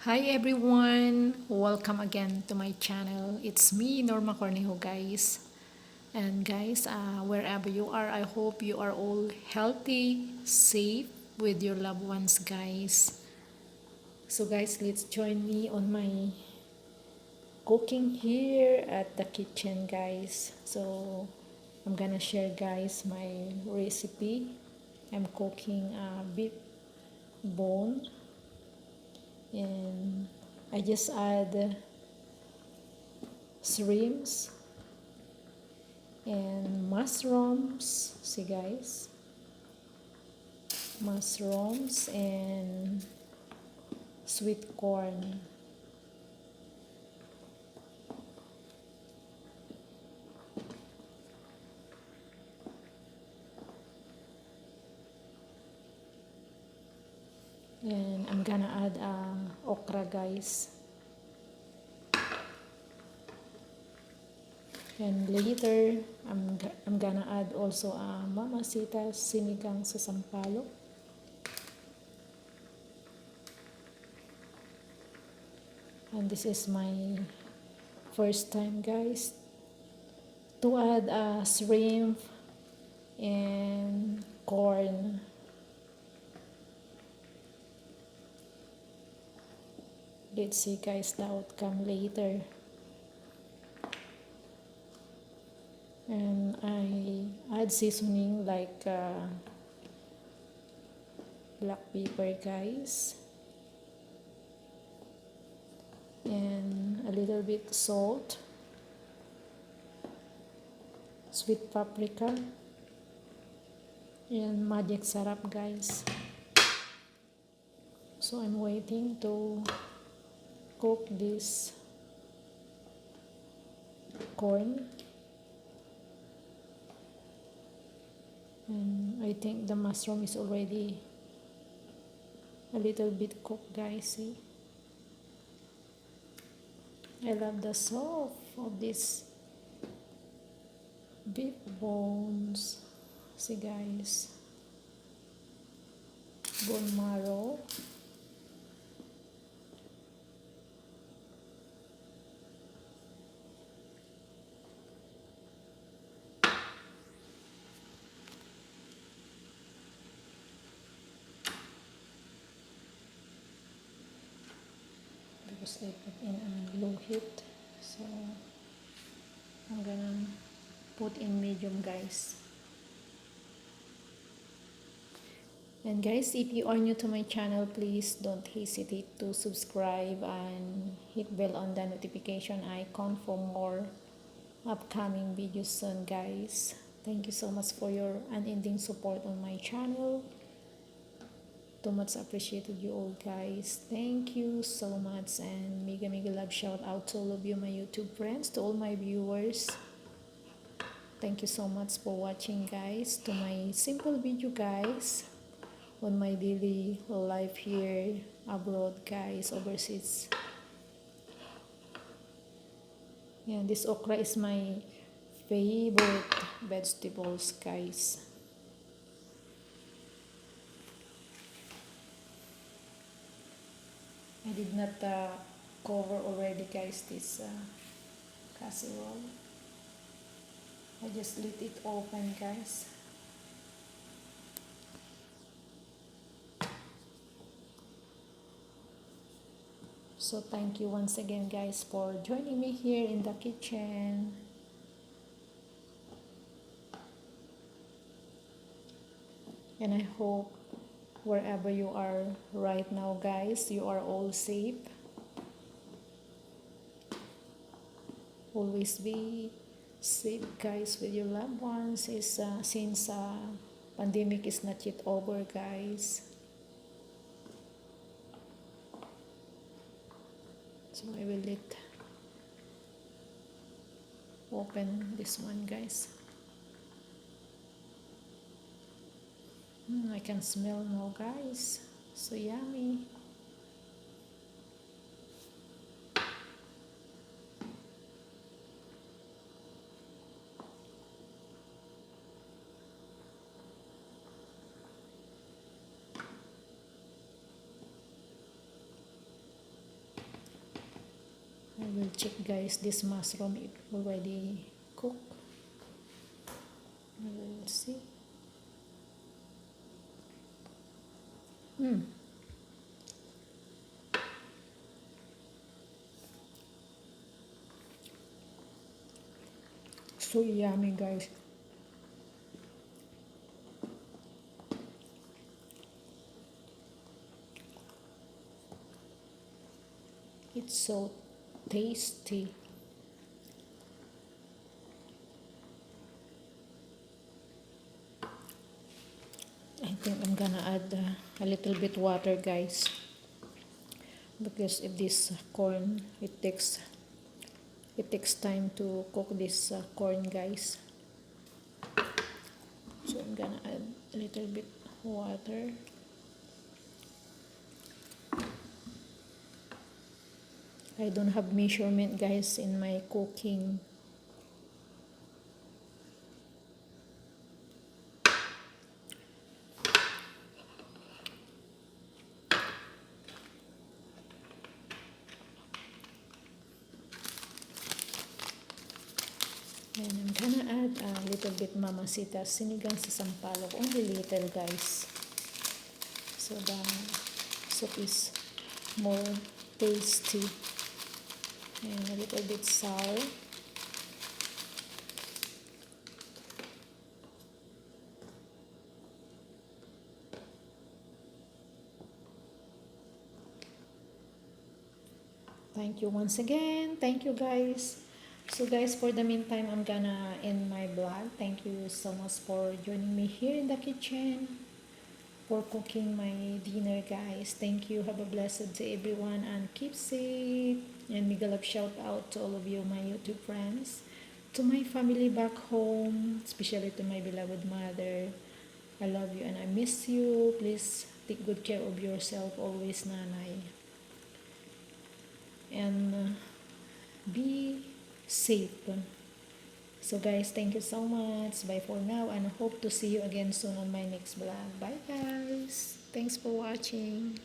Hi everyone! Welcome again to my channel. It's me, Norma Cornejo, guys. And guys, wherever you are, I hope you are all healthy, safe with your loved ones, guys. So guys, let's join me on my cooking here at the kitchen, guys. So I'm gonna share, guys, my recipe. I'm cooking beef bone, and I just add shrimps and mushrooms. See guys, mushrooms and sweet corn. And I'm gonna add okra, guys. And later I'm gonna add also mamacita sinigang sa sampalok. And this is my first time, guys, to add shrimp and corn. Let's see, guys, the outcome later. And I add seasoning like black pepper, guys, and a little bit salt, sweet paprika, and magic sarap, guys. So I'm waiting to cook this corn, and I think the mushroom is already a little bit cooked, guys. See, I love the soft of this beef bones. See guys, bone marrow. Because I put in a low heat, so I'm gonna put in medium, guys. And guys, if you are new to my channel, please don't hesitate to subscribe and hit bell on the notification icon for more upcoming videos soon, guys. Thank you so much for your unending support on my channel. Too much appreciated you all, guys. Thank you so much, and mega love shout out to all of you, my YouTube friends, to all my viewers. Thank you so much for watching, guys, to my simple video, guys, on my daily life here abroad, guys, overseas. Yeah, this okra is my favorite vegetables, guys. I did not cover already, guys, this casserole. I just let it open, guys. So thank you once again, guys, for joining me here in the kitchen. And I hope wherever you are right now, guys, you are all safe. Always be safe, guys, with your loved ones, since pandemic is not yet over, guys. So I will let open this one, guys. I can smell now, guys. So yummy. We'll check guys this mushroom it already cooked. We'll see. So yummy guys. It's so tasty. I think I'm gonna add a little bit water guys, because if this corn it takes time to cook this corn guys. So I'm gonna add a little bit water. I don't have measurement guys in my cooking. And I'm gonna add a little bit mamacita sinigang sa sampalok, only little guys, so the soup is more tasty. And a little bit sour. Thank you once again. Thank you guys. So guys, for the meantime, I'm gonna end my vlog. Thank you so much for joining me here in the kitchen for cooking my dinner guys. Thank you. Have a blessed day everyone and keep safe. And mega love shout out to all of you my YouTube friends, to my family back home, especially to my beloved mother. I love you and I miss you. Please take good care of yourself always, nanay. And be safe. So guys, thank you so much. Bye for now and hope to see you again soon on my next vlog. Bye guys. Thanks for watching.